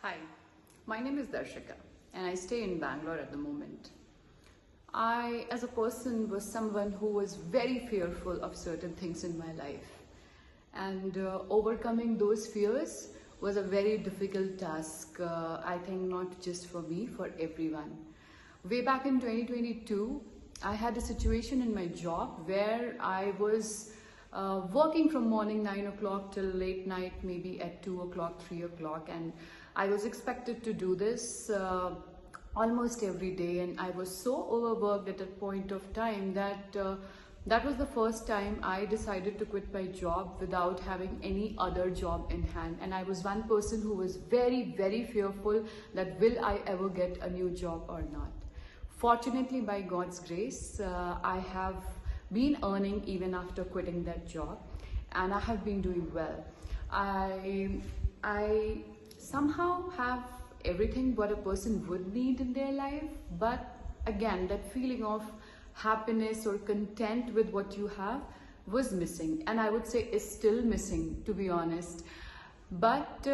Hi, my name is Darshika and I stay in Bangalore at the moment. I, as a person, was someone who was very fearful of certain things in my life, and overcoming those fears was a very difficult task, I think not just for me, for everyone. Way back in 2022, I had a situation in my job where I was working from morning 9 o'clock till late night, maybe at 2 o'clock, 3 o'clock, and I was expected to do this almost every day, and I was so overworked at a point of time that that was the first time I decided to quit my job without having any other job in hand. And I was one person who was very, very fearful that will I ever get a new job or not. Fortunately, by God's grace, I have been earning even after quitting that job, and I have been doing well. I somehow have everything what a person would need in their life, but again, that feeling of happiness or content with what you have was missing, and I would say is still missing, to be honest. But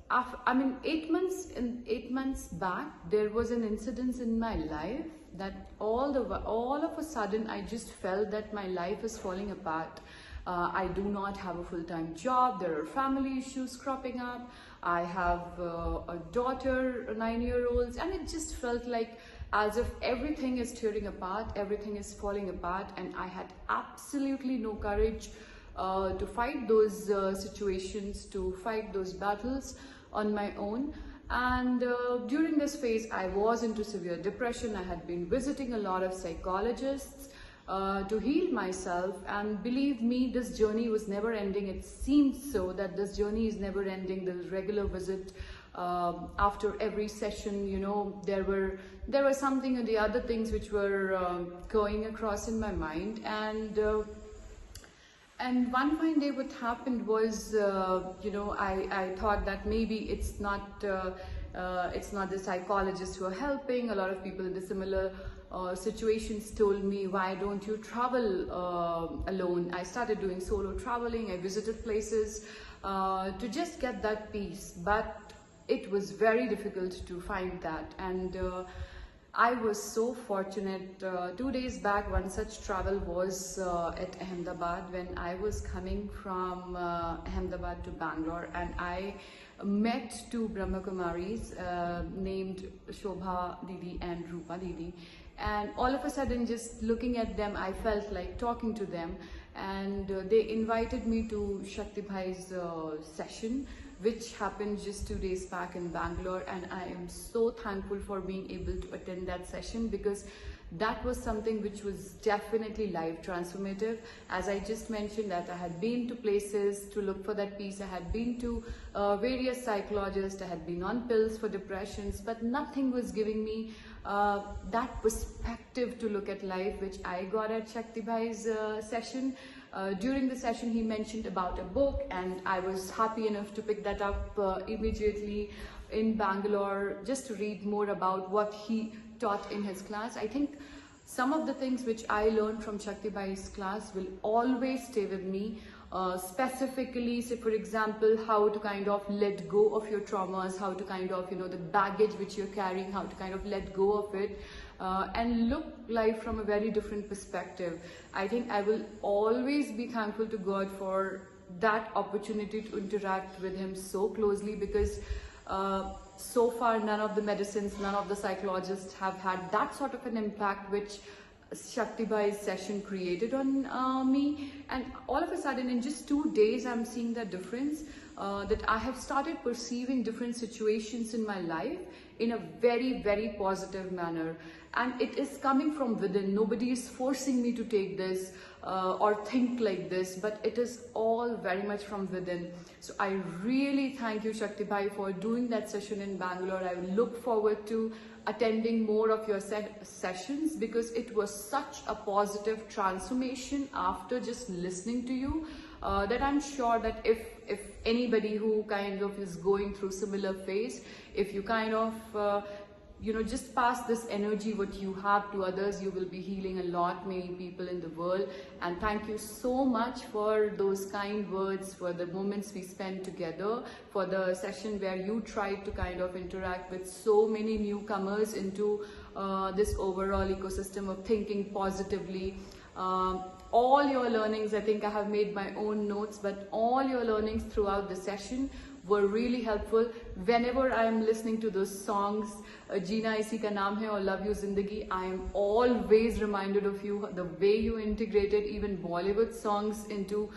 I mean, 8 months back, there was an incident in my life that all of a sudden I just felt that my life is falling apart. I do not have a full-time job. There are family issues cropping up. I have a daughter, 9-year-old, and it just felt like as if everything is tearing apart, everything is falling apart, and I had absolutely no courage to fight those situations, to fight those battles on my own. And during this phase, I was into severe depression. I had been visiting a lot of psychologists to heal myself, and believe me, this journey was never ending. It seemed so that this journey is never ending. The regular visit after every session, you know, there were something or the other things which were going across in my mind. And one fine day what happened was, you know, I thought that maybe it's not the psychologists who are helping. A lot of people in the similar situations told me, why don't you travel alone? I started doing solo traveling. I visited places to just get that peace, but it was very difficult to find that. And I was so fortunate. 2 days back, one such travel was at Ahmedabad, when I was coming from Ahmedabad to Bangalore, and I met two Brahma Kumaris named Shobha Didi and Rupa Didi. And all of a sudden, just looking at them, I felt like talking to them, and they invited me to Shakti Bhai's session, which happened just 2 days back in Bangalore. And I am so thankful for being able to attend that session, because that was something which was definitely life transformative. As I just mentioned, that I had been to places to look for that peace. I had been to various psychologists. I had been on pills for depressions, but nothing was giving me that perspective to look at life, which I got at Shakti Bhai's session. During the session, he mentioned about a book, and I was happy enough to pick that up immediately in Bangalore, just to read more about what he taught in his class. I think some of the things which I learned from Shakti Bhai's class will always stay with me. Specifically, say for example, how to kind of let go of your traumas, how to kind of, you know, the baggage which you're carrying, how to kind of let go of it and look life from a very different perspective. I think I will always be thankful to God for that opportunity to interact with him so closely, because so far none of the medicines, none of the psychologists have had that sort of an impact which Shakti Bhai's session created on me. And all of a sudden, in just 2 days, I'm seeing that difference, that I have started perceiving different situations in my life in a very, very positive manner. And it is coming from within. Nobody is forcing me to take this or think like this, but it is all very much from within. So I really thank you, Shakti Bhai, for doing that session in Bangalore. I will look forward to attending more of your sessions, because it was such a positive transformation after just listening to you, that I'm sure that if anybody who kind of is going through similar phase, if you kind of just pass this energy what you have to others. You will be healing a lot many people in the world. And thank you so much for those kind words, for the moments we spent together, for the session where you tried to kind of interact with so many newcomers into this overall ecosystem of thinking positively. All your learnings, I think I have made my own notes, but all your learnings throughout the session were really helpful. Whenever I am listening to those songs, Jeena Isi Ka Naam Hai or Love You Zindagi, I am always reminded of you, the way you integrated even Bollywood songs into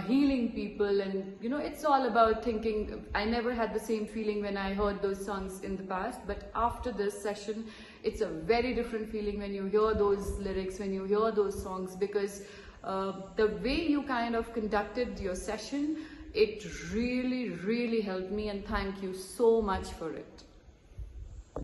healing people. And it's all about thinking. I never had the same feeling when I heard those songs in the past, but after this session, it's a very different feeling when you hear those lyrics, when you hear those songs, because the way you kind of conducted your session, it really, really helped me, and thank you so much for it.